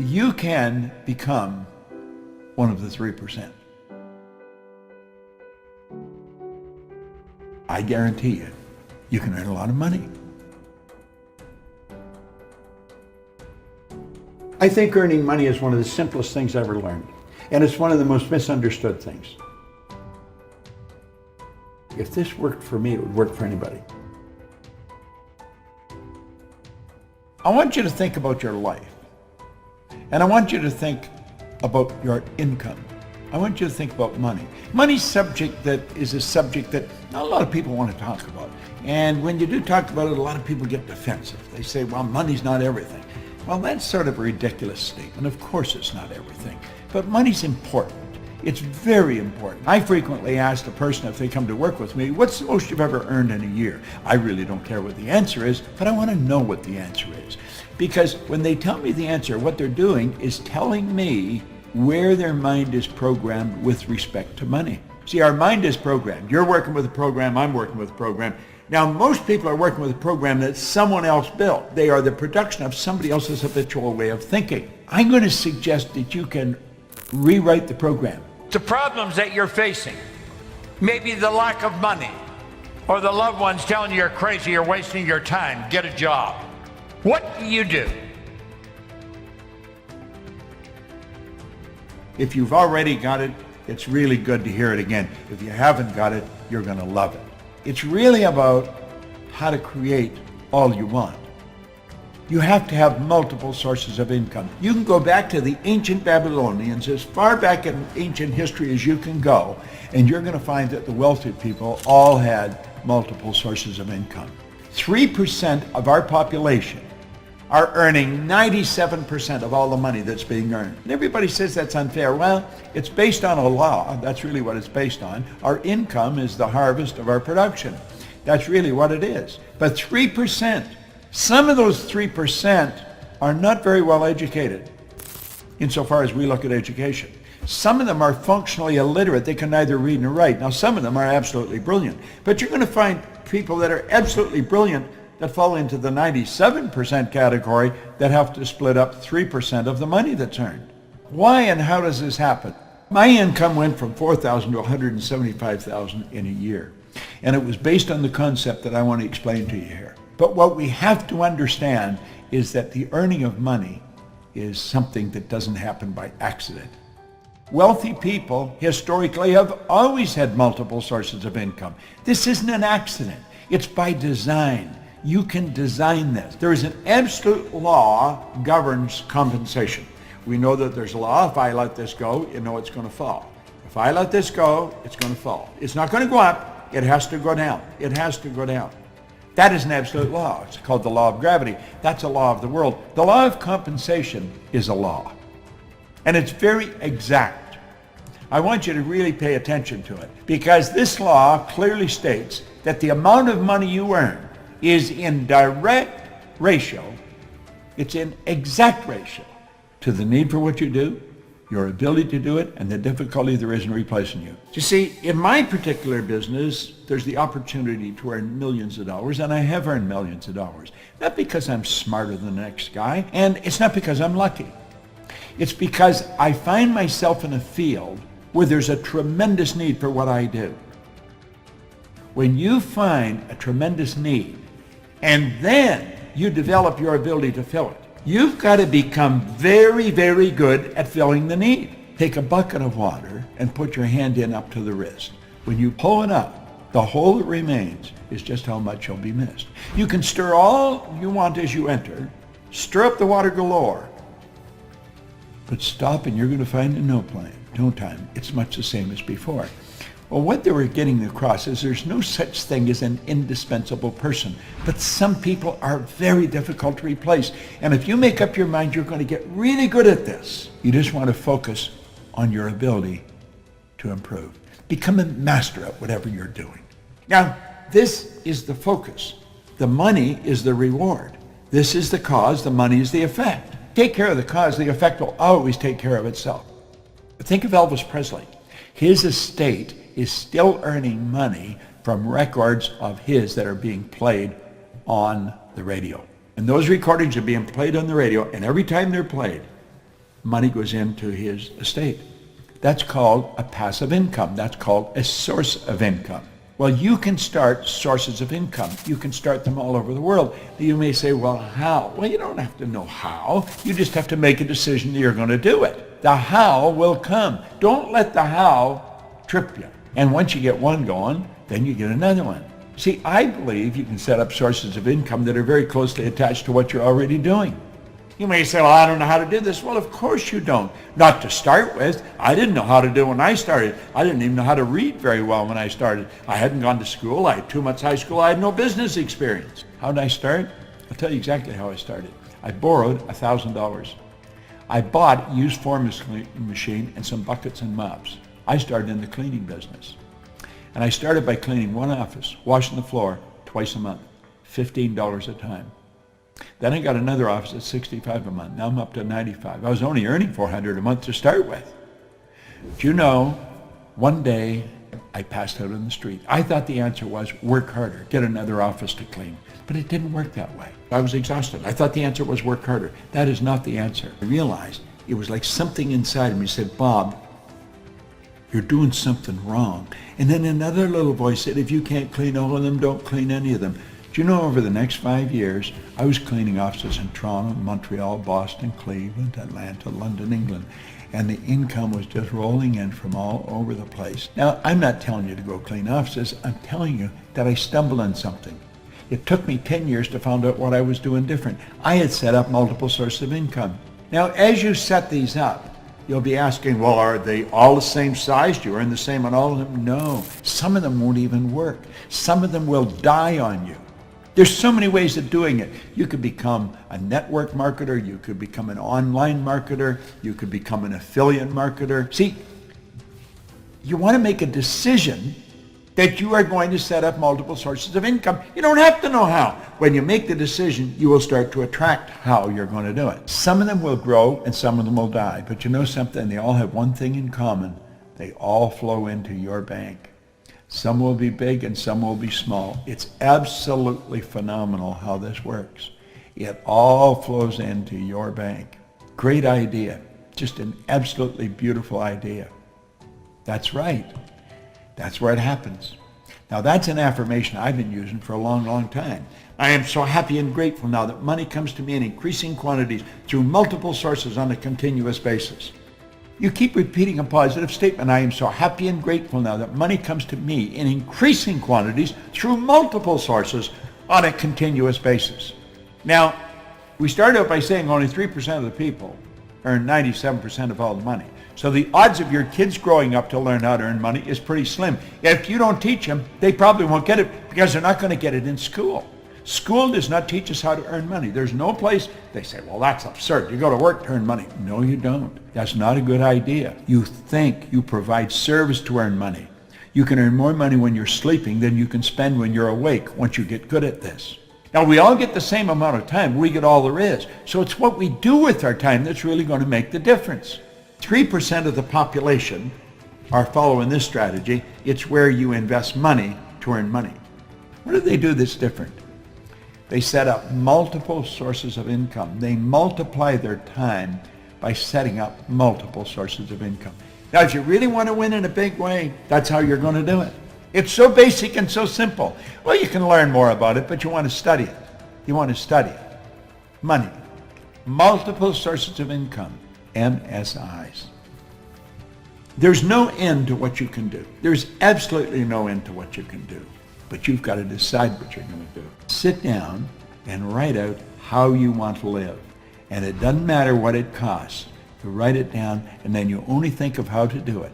you can become one of the 3%. I guarantee you, you can earn a lot of money. I think earning money is one of the simplest things I ever learned. And it's one of the most misunderstood things. If this worked for me, it would work for anybody. I want you to think about your life. And I want you to think about your income. I want you to think about money. Money's subject that is a subject that not a lot of people want to talk about. And when you do talk about it, a lot of people get defensive. They say, well, money's not everything. Well, that's sort of a ridiculous statement. Of course it's not everything. But money's important. It's very important. I frequently ask a person if they come to work with me, what's the most you've ever earned in a year? I really don't care what the answer is, but I want to know what the answer is. Because when they tell me the answer, what they're doing is telling me where their mind is programmed with respect to money. See, our mind is programmed. You're working with a program, I'm working with a program. Now, most people are working with a program that someone else built. They are the production of somebody else's habitual way of thinking. I'm going to suggest that you can rewrite the program. The problems that you're facing, maybe the lack of money, or the loved ones telling you you're crazy, you're wasting your time, get a job. What do you do? If you've already got it, it's really good to hear it again. If you haven't got it, you're going to love it. It's really about how to create all you want. You have to have multiple sources of income. You can go back to the ancient Babylonians, as far back in ancient history as you can go, and you're going to find that the wealthy people all had multiple sources of income. 3% of our population are earning 97% of all the money that's being earned. And everybody says that's unfair. Well, it's based on a law. That's really what it's based on. Our income is the harvest of our production. That's really what it is. But 3%, some of those 3% are not very well educated insofar as we look at education. Some of them are functionally illiterate. They can neither read nor write. Now, some of them are absolutely brilliant. But you're going to find people that are absolutely brilliant that fall into the 97% category that have to split up 3% of the money that's earned. Why and how does this happen? My income went from $4,000 to $175,000 in a year. And it was based on the concept that I want to explain to you here. But what we have to understand is that the earning of money is something that doesn't happen by accident. Wealthy people historically have always had multiple sources of income. This isn't an accident. It's by design. You can design this. There is an absolute law governs compensation. We know that there's a law. If I let this go, you know it's going to fall. If I let this go, it's going to fall. It's not going to go up. It has to go down. It has to go down. That is an absolute law. It's called the law of gravity. That's a law of the world. The law of compensation is a law. And it's very exact. I want you to really pay attention to it, because this law clearly states that the amount of money you earn is in direct ratio, it's in exact ratio to the need for what you do, your ability to do it, and the difficulty there is in replacing you. You see, in my particular business, there's the opportunity to earn millions of dollars, and I have earned millions of dollars. Not because I'm smarter than the next guy, and it's not because I'm lucky. It's because I find myself in a field where there's a tremendous need for what I do. When you find a tremendous need, and then you develop your ability to fill it, you've got to become very, very good at filling the need. Take a bucket of water and put your hand in up to the wrist. When you pull it up, the hole that remains is just how much will be missed. You can stir all you want as you enter, stir up the water galore, but stop and you're going to find in no time it's much the same as before. Well, what they were getting across is there's no such thing as an indispensable person, but some people are very difficult to replace. And if you make up your mind you're going to get really good at this, you just want to focus on your ability to improve. Become a master at whatever you're doing. Now, this is the focus. The money is the reward. This is the cause, the money is the effect. Take care of the cause, the effect will always take care of itself. Think of Elvis Presley. His estate is still earning money from records of his that are being played on the radio. And those recordings are being played on the radio, and every time they're played, money goes into his estate. That's called a passive income. That's called a source of income. Well, you can start sources of income. You can start them all over the world. You may say, well, how? Well, you don't have to know how. You just have to make a decision that you're going to do it. The how will come. Don't let the how trip you. And once you get one going, then you get another one. See, I believe you can set up sources of income that are very closely attached to what you're already doing. You may say, well, I don't know how to do this. Well, of course you don't. Not to start with. I didn't know how to do it when I started. I didn't even know how to read very well when I started. I hadn't gone to school. I had 2 months high school. I had no business experience. How did I start? I'll tell you exactly how I started. I borrowed $1,000. I bought a used forming machine and some buckets and mops. I started in the cleaning business. And I started by cleaning one office, washing the floor twice a month, $15 a time. Then I got another office at $65 a month. Now I'm up to $95. I was only earning $400 a month to start with. Do you know, one day I passed out on the street. I thought the answer was work harder, get another office to clean. But it didn't work that way. I was exhausted. I thought the answer was work harder. That is not the answer. I realized it was like something inside of me said, Bob, you're doing something wrong. And then another little voice said, if you can't clean all of them, don't clean any of them. Do you know, over the next 5 years, I was cleaning offices in Toronto, Montreal, Boston, Cleveland, Atlanta, London, England. And the income was just rolling in from all over the place. Now, I'm not telling you to go clean offices. I'm telling you that I stumbled on something. It took me 10 years to find out what I was doing different. I had set up multiple sources of income. Now, as you set these up, you'll be asking, well, are they all the same size? Do you earn the same on all of them? No. Some of them won't even work. Some of them will die on you. There's so many ways of doing it. You could become a network marketer. You could become an online marketer. You could become an affiliate marketer. See, you want to make a decision that you are going to set up multiple sources of income. You don't have to know how. When you make the decision, you will start to attract how you're going to do it. Some of them will grow and some of them will die. But you know something? They all have one thing in common. They all flow into your bank. Some will be big and some will be small. It's absolutely phenomenal how this works. It all flows into your bank. Great idea. Just an absolutely beautiful idea. That's right. That's where it happens. Now that's an affirmation I've been using for a long, long time. I am so happy and grateful now that money comes to me in increasing quantities through multiple sources on a continuous basis. You keep repeating a positive statement. I am so happy and grateful now that money comes to me in increasing quantities through multiple sources on a continuous basis. Now, we started out by saying only 3% of the people earn 97% of all the money. So the odds of your kids growing up to learn how to earn money is pretty slim. If you don't teach them, they probably won't get it because they're not going to get it in school. School does not teach us how to earn money. There's no place they say, well, that's absurd. You go to work to earn money. No, you don't. That's not a good idea. You think you provide service to earn money. You can earn more money when you're sleeping than you can spend when you're awake once you get good at this. Now, we all get the same amount of time. We get all there is. So it's what we do with our time that's really going to make the difference. 3% of the population are following this strategy. It's where you invest money to earn money. What do they do that's different? They set up multiple sources of income. They multiply their time by setting up multiple sources of income. Now, if you really want to win in a big way, that's how you're going to do it. It's so basic and so simple. Well, you can learn more about it, but you want to study it. You want to study it. Money. Multiple sources of income. MSIs. There's no end to what you can do. There's absolutely no end to what you can do. But you've got to decide what you're going to do. Sit down and write out how you want to live. And it doesn't matter what it costs. You write it down, and then you only think of how to do it.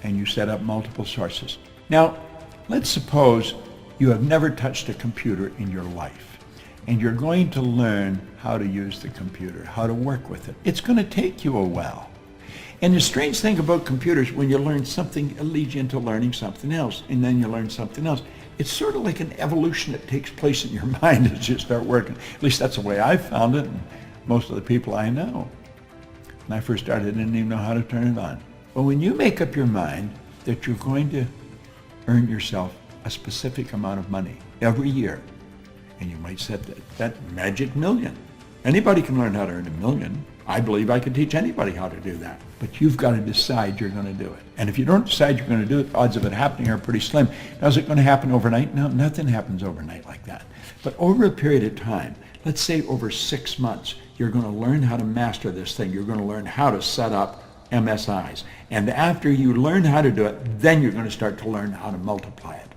And you set up multiple sources. Now, let's suppose you have never touched a computer in your life, and you're going to learn how to use the computer, how to work with it. It's going to take you a while. And the strange thing about computers, when you learn something, it leads you into learning something else, and then you learn something else. It's sort of like an evolution that takes place in your mind as you start working. At least that's the way I found it, and most of the people I know. When I first started, I didn't even know how to turn it on. But when you make up your mind that you're going to earn yourself a specific amount of money every year, and you might set that magic million. Anybody can learn how to earn $1 million. I believe I could teach anybody how to do that. But you've got to decide you're going to do it. And if you don't decide you're going to do it, the odds of it happening are pretty slim. Now, is it going to happen overnight? No, nothing happens overnight like that. But over a period of time, let's say over 6 months, you're going to learn how to master this thing. You're going to learn how to set up MSIs. And after you learn how to do it, then you're going to start to learn how to multiply it.